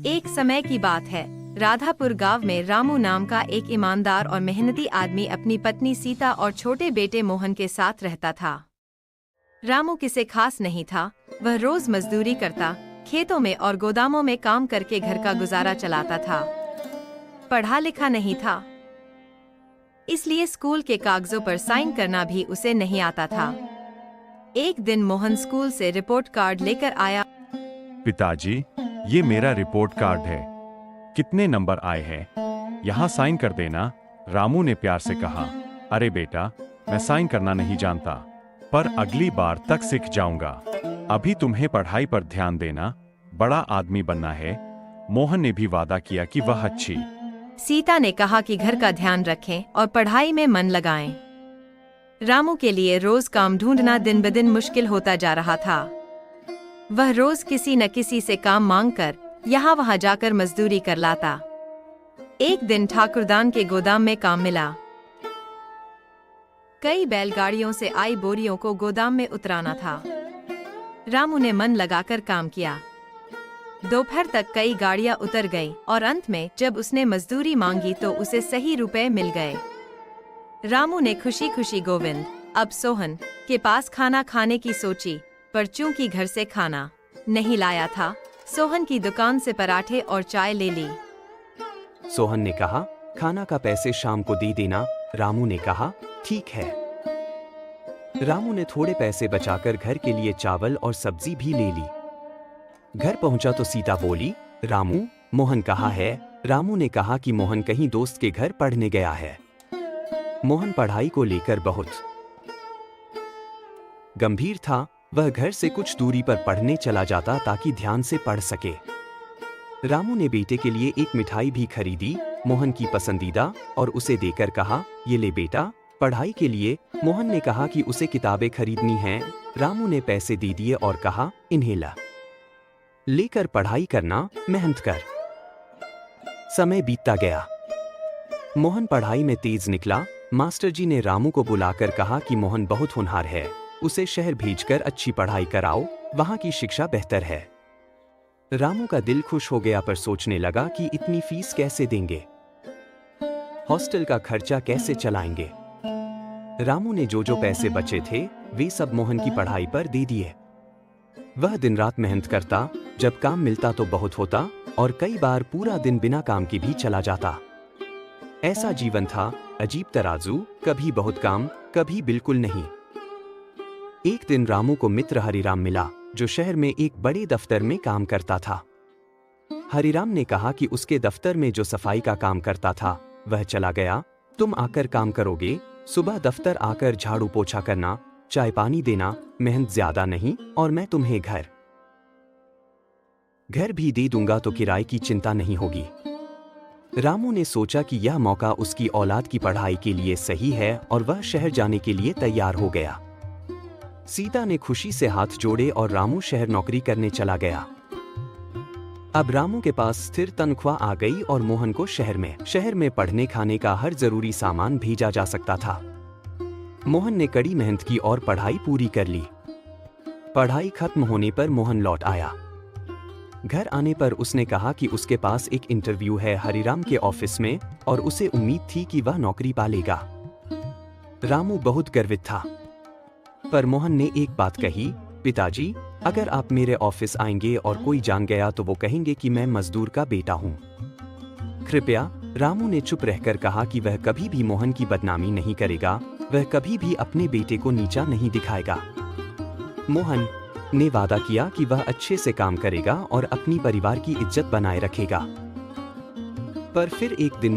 एक समय की बात है, राधापुर गांव में रामू नाम का एक ईमानदार और मेहनती आदमी अपनी पत्नी सीता और छोटे बेटे मोहन के साथ रहता था। रामू किसी खास नहीं था, वह रोज मजदूरी करता, खेतों में और गोदामों में काम करके घर का गुजारा चलाता था। पढ़ा लिखा नहीं था, इसलिए स्कूल के कागजों पर साइन करना भी उसे नहीं आता था। एक दिन मोहन स्कूल से रिपोर्ट कार्ड लेकर आया। पिताजी, ये मेरा रिपोर्ट कार्ड है। कितने नंबर आए हैं? यहाँ साइन कर देना, रामू ने प्यार से कहा। अरे बेटा, मैं साइन करना नहीं जानता, पर अगली बार तक सीख जाऊंगा। अभी तुम्हें पढ़ाई पर ध्यान देना, बड़ा आदमी बनना है। मोहन ने भी वादा किया कि वह अच्छी। सीता ने कहा कि घर का ध्यान रखें और पढ़ाई में मन लगाएं। रामू के लिए रोज काम ढूंढना दिन ब दिन मुश्किल होता जा रहा था। वह रोज किसी न किसी से काम मांगकर यहाँ वहाँ जाकर मजदूरी कर लाता। एक दिन ठाकुरदान के गोदाम में काम मिला। कई बैलगाड़ियों से आई बोरियों को गोदाम में उतराना था। रामू ने मन लगाकर काम किया। दोपहर तक कई गाड़ियां उतर गईं और अंत में जब उसने मजदूरी मांगी तो उसे सही रुपए मिल गए। रामू ने खुशी खुशी गोविंद, अब सोहन, के पास खाना खाने की सोची, पर चूंकि घर से खाना नहीं लाया था, सोहन की दुकान से पराठे और चाय ले ली। सोहन ने कहा, खाना का पैसे शाम को दे देना। रामू ने कहा, ठीक है। रामू ने थोड़े पैसे बचाकर घर के लिए चावल और सब्जी भी ले ली। घर पहुंचा तो सीता बोली, रामू, मोहन कहाँ है? रामू ने कहा कि मोहन कहीं दोस्त के घर पढ़ने गया है। मोहन पढ़ाई को लेकर बहुत गंभीर था। वह घर से कुछ दूरी पर पढ़ने चला जाता ताकि ध्यान से पढ़ सके। रामू ने बेटे के लिए एक मिठाई भी खरीदी, मोहन की पसंदीदा, और उसे देकर कहा, ये ले बेटा, पढ़ाई के लिए। मोहन ने कहा कि उसे किताबें खरीदनी हैं। रामू ने पैसे दे दिए और कहा, इन्हें ला, लेकर पढ़ाई करना, मेहनत कर। समय बीतता गया। मोहन पढ़ाई में तेज निकला। मास्टर जी ने रामू को बुलाकर कहा कि मोहन बहुत होनहार है, उसे शहर भेजकर अच्छी पढ़ाई कराओ, वहां की शिक्षा बेहतर है। रामू का दिल खुश हो गया, पर सोचने लगा कि इतनी फीस कैसे देंगे, हॉस्टल का खर्चा कैसे चलाएंगे। रामू ने जो पैसे बचे थे वे सब मोहन की पढ़ाई पर दे दिए। वह दिन रात मेहनत करता, जब काम मिलता तो बहुत होता और कई बार पूरा दिन बिना काम के भी चला जाता। ऐसा जीवन था, अजीब तराजू, कभी बहुत काम, कभी बिल्कुल नहीं। एक दिन रामू को मित्र हरिराम मिला, जो शहर में एक बड़े दफ्तर में काम करता था। हरिराम ने कहा कि उसके दफ्तर में जो सफाई का काम करता था वह चला गया। तुम आकर काम करोगे, सुबह दफ्तर आकर झाड़ू पोछा करना, चाय पानी देना, मेहनत ज्यादा नहीं, और मैं तुम्हें घर भी दे दूंगा तो किराए की चिंता नहीं होगी। रामू ने सोचा कि यह मौका उसकी औलाद की पढ़ाई के लिए सही है और वह शहर जाने के लिए तैयार हो गया। सीता ने खुशी से हाथ जोड़े और रामू शहर नौकरी करने चला गया। अब रामू के पास स्थिर तनख्वाह आ गई और मोहन को शहर में पढ़ने खाने का हर जरूरी सामान भेजा जा सकता था। मोहन ने कड़ी मेहनत की और पढ़ाई पूरी कर ली। पढ़ाई खत्म होने पर मोहन लौट आया। घर आने पर उसने कहा कि उसके पास एक इंटरव्यू है हरिराम के ऑफिस में और उसे उम्मीद थी कि वह नौकरी पा लेगा। रामू बहुत गर्वित था, पर मोहन ने एक बात कही, पिताजी, अगर आप मेरे ऑफिस आएंगे और कोई जान गया तो वो कहेंगे कि मैं मजदूर का बेटा हूँ। कृपया। रामू ने चुप रहकर कहा कि वह कभी भी मोहन की बदनामी नहीं करेगा, वह कभी भी अपने बेटे को नीचा नहीं दिखाएगा। मोहन ने वादा किया कि वह अच्छे से काम करेगा और अपनी परिवार की इज्जत बनाए रखेगा। पर फिर एक दिन